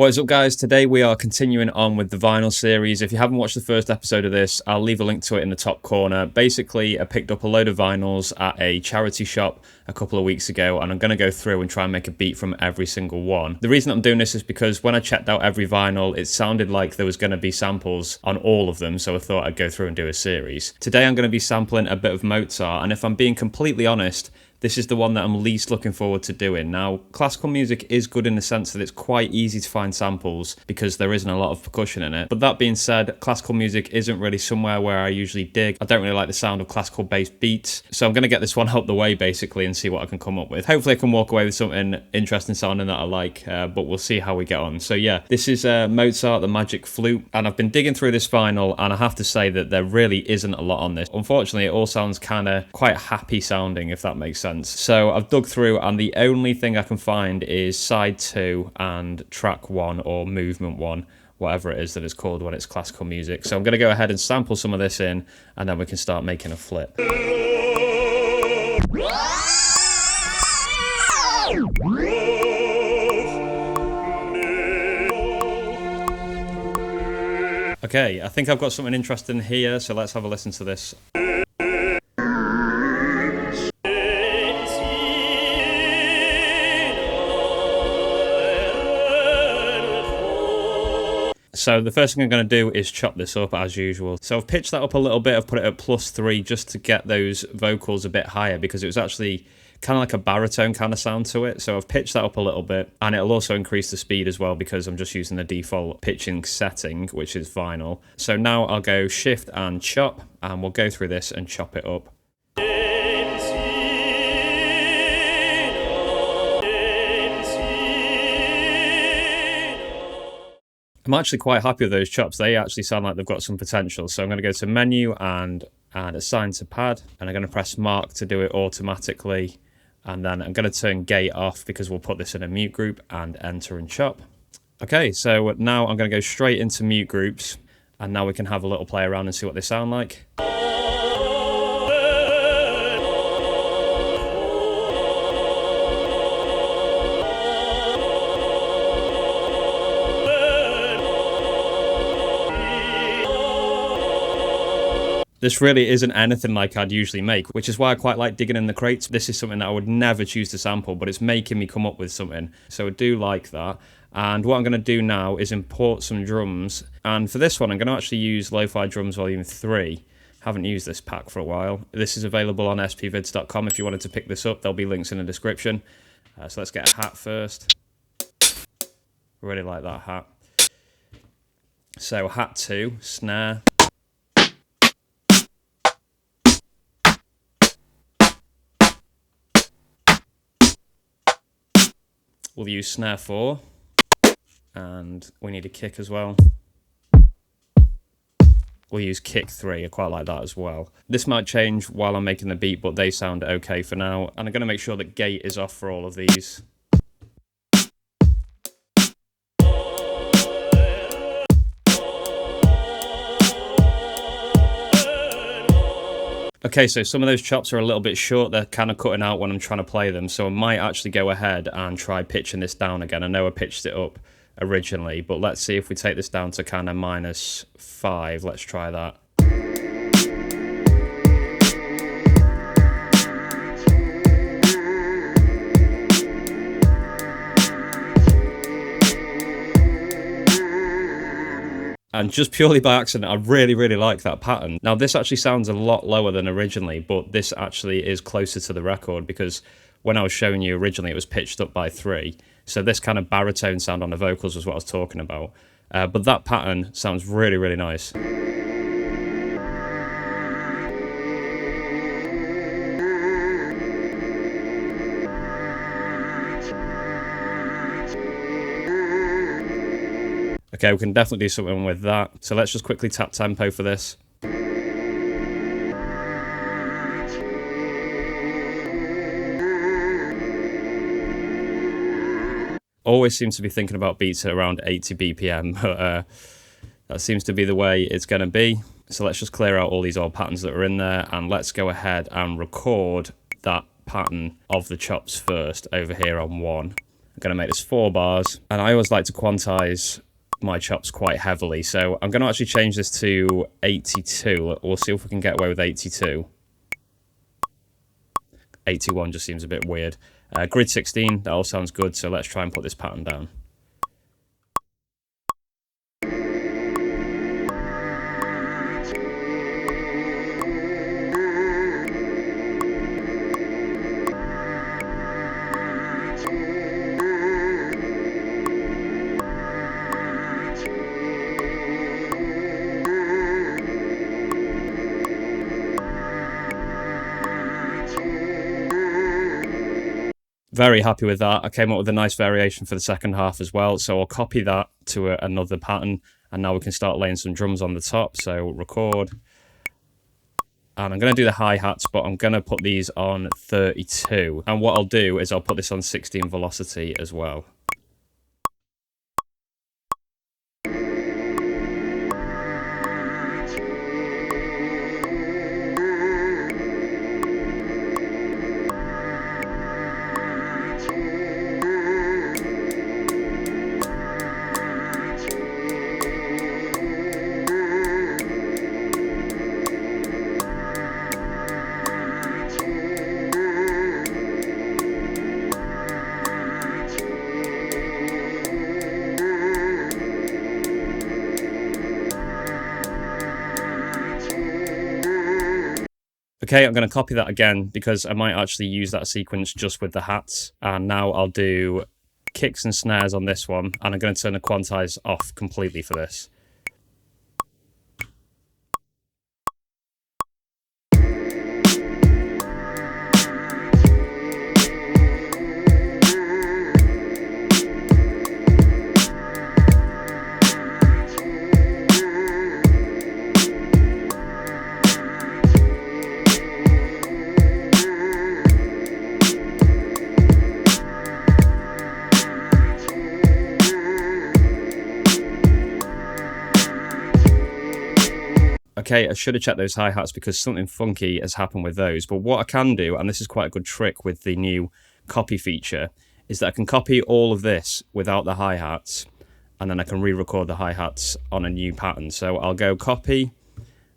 What is up, guys? Today we are continuing on with the vinyl series. If you haven't watched the first episode of this, I'll leave a link to it in the top corner. Basically, I picked up a load of vinyls at a charity shop a couple of weeks ago, and I'm going to go through and try and make a beat from every single one. The reason I'm doing this is because when I checked out every vinyl, it sounded like there was going to be samples on all of them, so I thought I'd go through and do a series. Today I'm going to be sampling a bit of Mozart, and if I'm being completely honest, this is the one that I'm least looking forward to doing. Now, classical music is good in the sense that it's quite easy to find samples because there isn't a lot of percussion in it. But that being said, classical music isn't really somewhere where I usually dig. I don't really like the sound of classical based beats. So I'm going to get this one out the way basically and see what I can come up with. Hopefully I can walk away with something interesting sounding that I like, but we'll see how we get on. So yeah, this is Mozart, the Magic Flute. And I've been digging through this vinyl and I have to say that there really isn't a lot on this. Unfortunately, it all sounds kind of quite happy sounding, if that makes sense. So I've dug through and the only thing I can find is side 2 and track 1 or movement 1, whatever it is that it's called when it's classical music. So I'm going to go ahead and sample some of this in and then we can start making a flip. Okay, I think I've got something interesting here, so let's have a listen to this. So the first thing I'm going to do is chop this up as usual. So I've pitched that up a little bit. I've put it at +3 just to get those vocals a bit higher because it was actually kind of like a baritone kind of sound to it. So I've pitched that up a little bit, and it'll also increase the speed as well because I'm just using the default pitching setting, which is vinyl. So now I'll go shift and chop, and we'll go through this and chop it up. I'm actually quite happy with those chops. They actually sound like they've got some potential. So I'm going to go to menu and assign to pad, and I'm going to press mark to do it automatically. And then I'm going to turn gate off because we'll put this in a mute group and enter and chop. Okay, so now I'm going to go straight into mute groups, and now we can have a little play around and see what they sound like. This really isn't anything like I'd usually make, which is why I quite like digging in the crates. This is something that I would never choose to sample, but it's making me come up with something. So I do like that. And what I'm going to do now is import some drums. And for this one, I'm going to actually use LOFI Drums Volume 3. Haven't used this pack for a while. This is available on SPVIDZ.com. If you wanted to pick this up, there'll be links in the description. So let's get a hat first. Really like that hat. So hat 2, snare. We'll use snare 4, and we need a kick as well. We'll use kick 3, I quite like that as well. This might change while I'm making the beat, but they sound okay for now. And I'm going to make sure that gate is off for all of these. Okay, so some of those chops are a little bit short. They're kind of cutting out when I'm trying to play them. So I might actually go ahead and try pitching this down again. I know I pitched it up originally, but let's see if we take this down to kind of -5. Let's try that. And just purely by accident, I really like that pattern. Now, this actually sounds a lot lower than originally, but this actually is closer to the record because when I was showing you originally, it was pitched up by 3. So this kind of baritone sound on the vocals was what I was talking about. But that pattern sounds really nice. Okay, we can definitely do something with that. So let's just quickly tap tempo for this. Always seems to be thinking about beats at around 80 BPM, but that seems to be the way it's going to be. So let's just clear out all these old patterns that are in there, and let's go ahead and record that pattern of the chops first over here on 1. I'm going to make this 4 bars, and I always like to quantize my chops quite heavily, so I'm going to actually change this to 82. We'll see if we can get away with 82. 81 just seems a bit weird. Grid 16, that all sounds good, so let's try and put this pattern down. Very happy with that. I came up with a nice variation for the second half as well, so I'll copy that to another pattern, and now we can start laying some drums on the top. So record, and I'm going to do the hi-hats, but I'm going to put these on 32, and what I'll do is I'll put this on 16 velocity as well. Okay, I'm going to copy that again because I might actually use that sequence just with the hats. And now I'll do kicks and snares on this one, and I'm going to turn the quantize off completely for this. Okay, I should have checked those hi-hats because something funky has happened with those. But what I can do, and this is quite a good trick with the new copy feature, is that I can copy all of this without the hi-hats, and then I can re-record the hi-hats on a new pattern. So I'll go copy,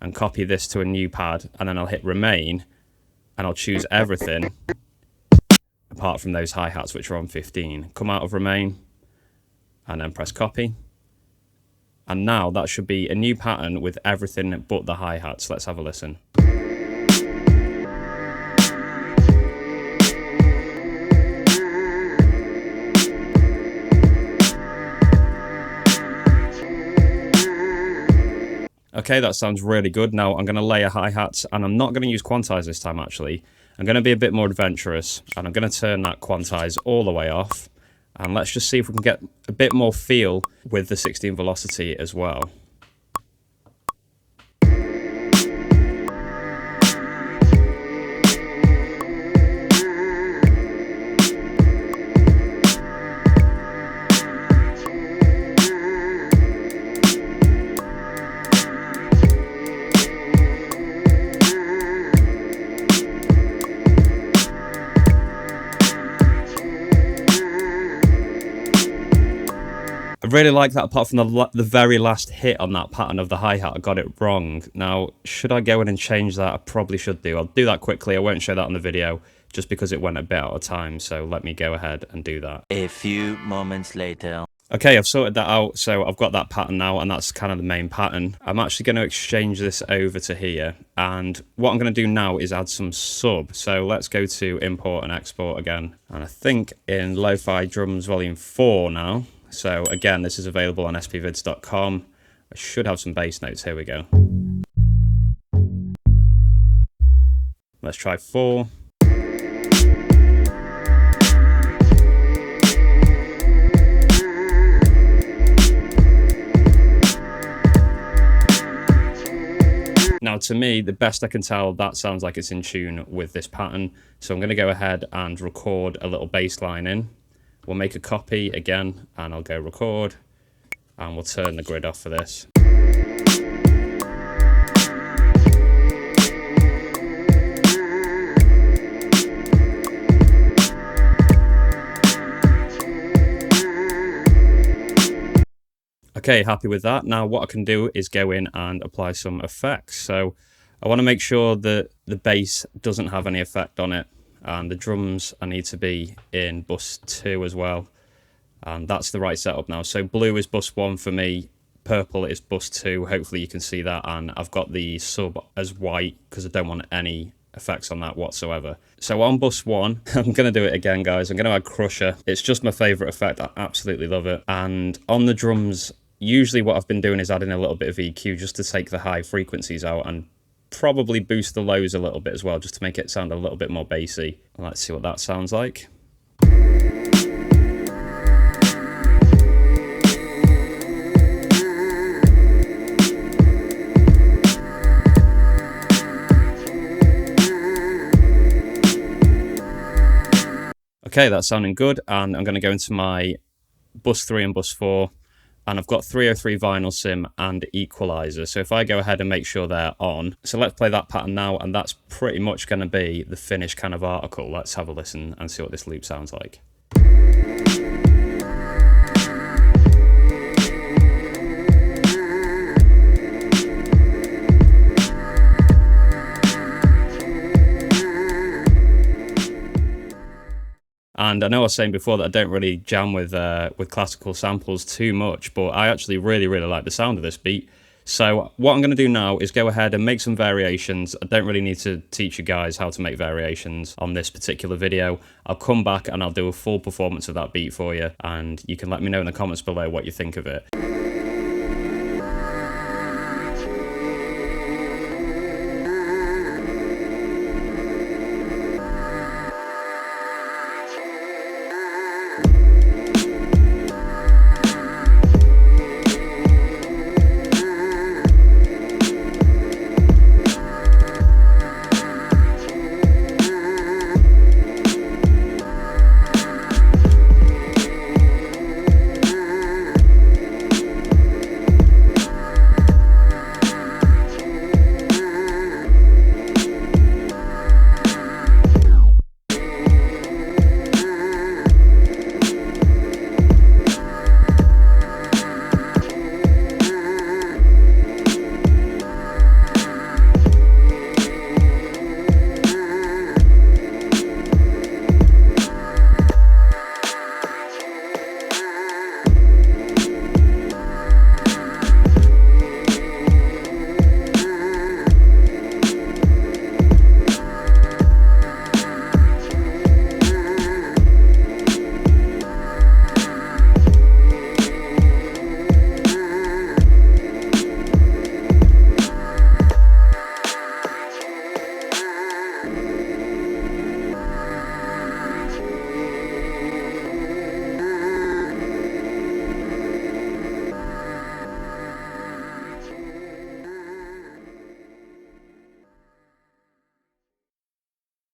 and copy this to a new pad, and then I'll hit remain, and I'll choose everything, apart from those hi-hats which are on 15. Come out of remain, and then press copy. And now that should be a new pattern with everything but the hi-hats. Let's have a listen. Okay, that sounds really good. Now I'm going to layer hi-hats, and I'm not going to use quantize this time actually. I'm going to be a bit more adventurous, and I'm going to turn that quantize all the way off. And let's just see if we can get a bit more feel with the 16 velocity as well. I really like that, apart from the very last hit on that pattern of the hi-hat. I got it wrong. Now, should I go in and change that? I probably should do. I'll do that quickly. I won't show that on the video just because it went a bit out of time. So let me go ahead and do that. A few moments later. Okay, I've sorted that out. So I've got that pattern now, and that's kind of the main pattern. I'm actually going to exchange this over to here. And what I'm going to do now is add some sub. So let's go to import and export again. And I think in LOFI Drums Volume 4 now. So again, this is available on SPVIDZ.com. I should have some bass notes. Here we go. Let's try 4. Now, to me, the best I can tell, that sounds like it's in tune with this pattern. So I'm going to go ahead and record a little bass line in. We'll make a copy again, and I'll go record, and we'll turn the grid off for this. Okay, happy with that. Now what I can do is go in and apply some effects. So I want to make sure that the bass doesn't have any effect on it, and the drums I need to be in bus 2 as well. And that's the right setup now. So blue is bus 1 for me, purple is bus 2. Hopefully you can see that, and I've got the sub as white because I don't want any effects on that whatsoever. So on bus 1, I'm going to do it again, guys. I'm going to add Crusher. It's just my favourite effect. I absolutely love it. And on the drums, usually what I've been doing is adding a little bit of EQ just to take the high frequencies out and probably boost the lows a little bit as well, just to make it sound a little bit more bassy. Let's see what that sounds like. Okay, that's sounding good, and I'm going to go into my bus 3 and bus 4, and I've got 303 vinyl sim and equalizer. So if I go ahead and make sure they're on, so let's play that pattern now, and that's pretty much going to be the finished kind of article. Let's have a listen and see what this loop sounds like. And I know I was saying before that I don't really jam with classical samples too much, but I actually really like the sound of this beat. So what I'm going to do now is go ahead and make some variations. I don't really need to teach you guys how to make variations on this particular video. I'll come back and I'll do a full performance of that beat for you, and you can let me know in the comments below what you think of it.